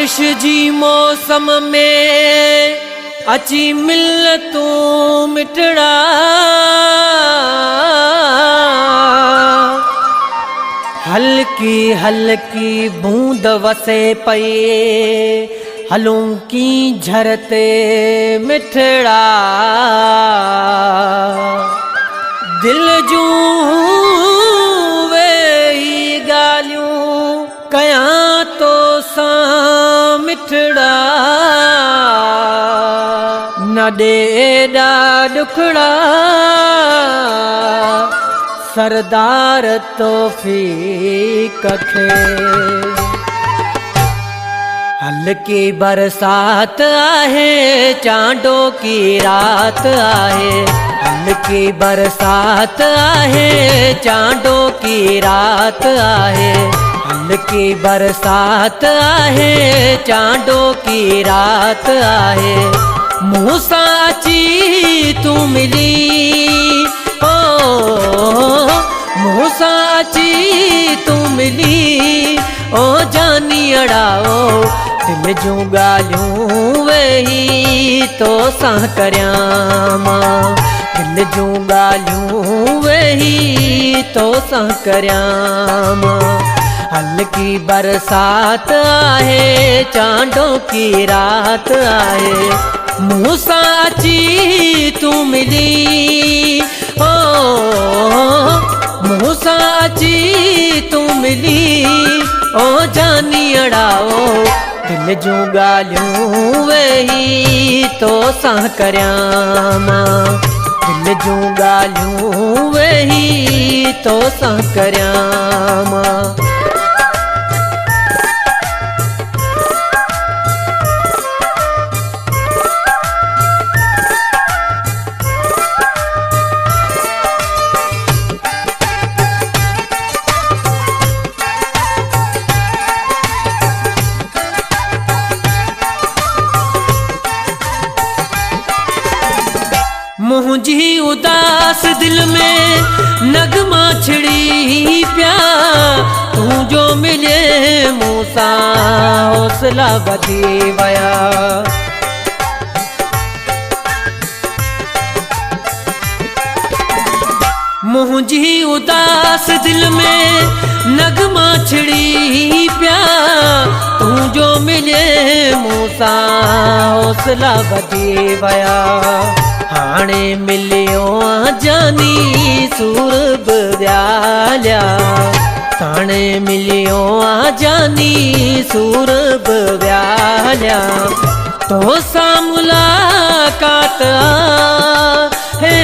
बारिश जी मौसम में अची मिल तू मिटड़ा, हल्की हल्की बूंद वसे पई हलूं की झरते मिठड़ा। दिल जूं वेही गालियूं कयां तो सां मिठड़ा, न ॾेॾा ॾुखड़ा सरदार तौफीक खे। हल्की बरसात आहे चांडो की रात आहे, हल्की बरसात आहे चांडो की रात आहे, हल्की बरसात आहे चांडो की रात आहे। मुँह सां अची तू मिली ओ, मुँह सां अची तू मिली ओ जानियड़ा ओ, दिल जूं ॻाल्हियूं वेही तो सां करियां मां, दिल जूं ॻाल्हियूं वेही तो सां करियां मां। हल्की बरसात आहे चांडो की रात आहे, मुँह सां अची तू मिली ओ, मुँह सां अची तू मिली ओ जानियड़ा ओ, दिल जूं ॻाल्हियूं वेही तो सां करियां मां, दिल जूं ॻाल्हियूं वेही तो सां करियां मां। मुझी उदास दिल में नगमा छिड़ी प्या, तू जो मिले मूसा हौसला वधी वया। मुझी उदास दिल में नगमा छिड़ी प्या, तू जो मिले मूसा हौसला वधी वया। हाणे मिलियो जानी सूरब व्याल्या, हाणे मिलियो जानी सूरब व्याल्या। तो सां मुलाकात है,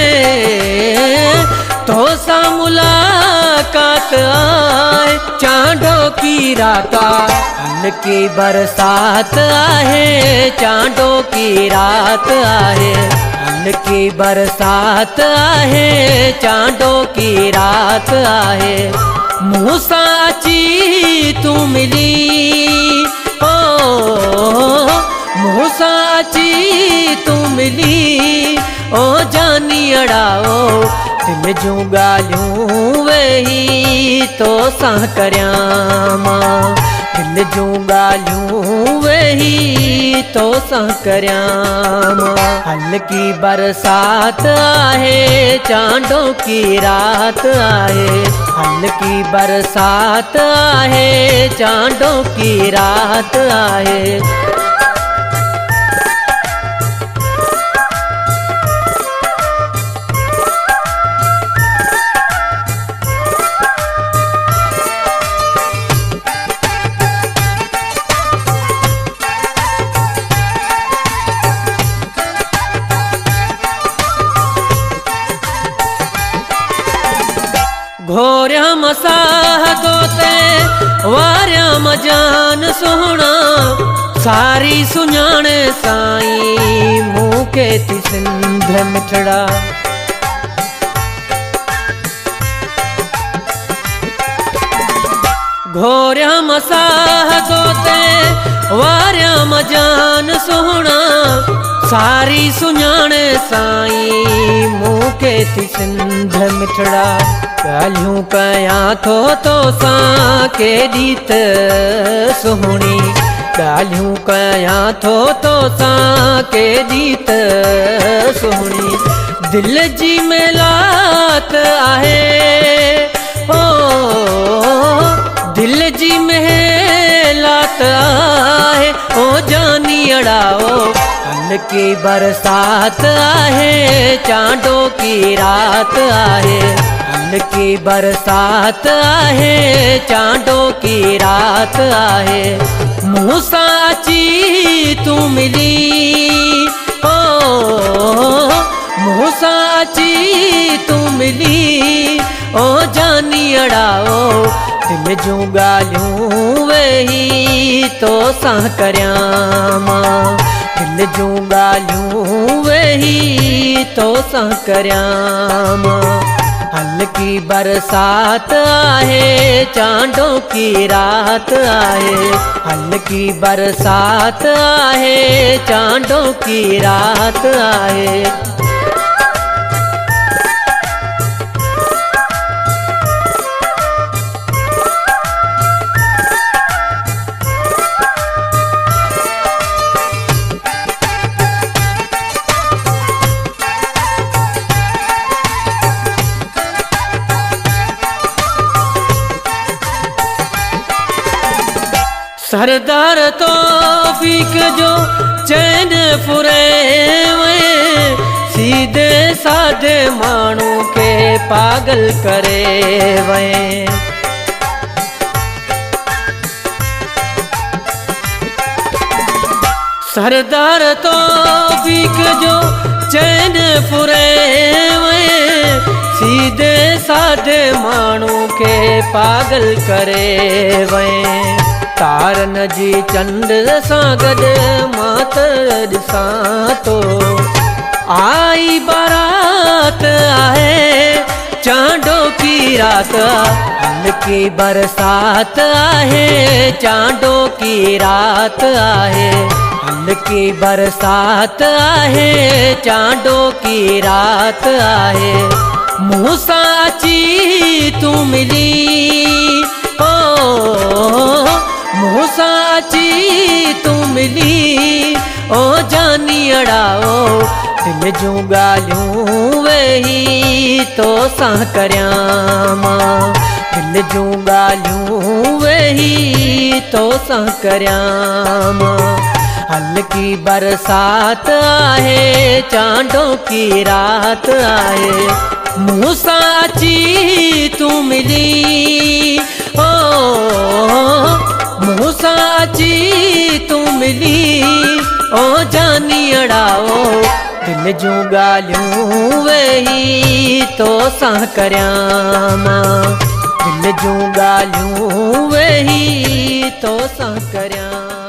तो सां मुलाकात आए चांडो की राता, हल्की बरसात आहे चांडो की रात आहे, हल्की बरसात आहे चांडो की रात आहे। मुँह सां अची तू मिली ओ, मुँह सां अची तू मिली ओ जानियड़ा ओ, दिल जूं ॻाल्हियूं वेही तो सां करियां मां, दिल जूं ॻाल्हियूं वेही तो सां करियां मां। हल्की बरसात आहे चांडो की रात आहे, हल्की बरसात आहे चांडो की रात आहे। घोरिया मसाह दोते वारिया मजान सोहना, सारी सुञाणे साईं मूंखे थी सिंध मिठड़ा। घोरिया मसाह दोते वारिया मजान सोहना, सारी सुञाणे साईं मूंखे थी सिंध मिठड़ा। ॻाल्हियूं कयां थो तो सां केॾी त सुहिणी, ॻाल्हियूं कयां थो तोसां के जीत सुहिणी दिल जी मेलात आहे ओ दिल जी मेलात आहे ओ जानी अड़ाओ हल्की बरसात आहे चांडो की रात आहे हल्की बरसात आहे चांडो की रात आहे मुँह सां अची तू मिली ओ मुँह सां अची तू मिली ओ जानी अड़ाओ दिल जूं ॻाल्हियूं वेही तोसां करियां मां दिल जूं ॻाल्हियूं वेही तोसां करियां मां हल्की बरसात आहे चांडो की रात आहे हल्की बरसात आहे चांडो की रात आहे सरदार तौफीक जो चैन फुरे सीधे साधे माण्हू के पागल करे वए सरदार तौफीक जो चैन फुरे सीधे साधे माण्हू के पागल करे वए तारन जी चंड सां गॾु मां ॾिसां तो आई बारात आहे चांडो की रात हल्की बरसात आहे चांडो की रात आहे हल्की बरसात आहे चांडो की रात आहे मुँह सां अची तू मिली ओ मुँह सां अची तू मिली ओ जानी अड़ाओ दिल जूं ॻाल्हियूं वेही तोसां करियां मां दिल जूं ॻाल्हियूं वेही तोसां करियां मां हल्की बरसात आहे चांडो की रात आहे मुँह सां अची तू मिली ओ मुँह सां अची तू मिली ओ जानी अड़ाओ दिल जूं ॻाल्हियूं वेही तोसां करियां मां दिल जूं ॻाल्हियूं वेही तोसां करियां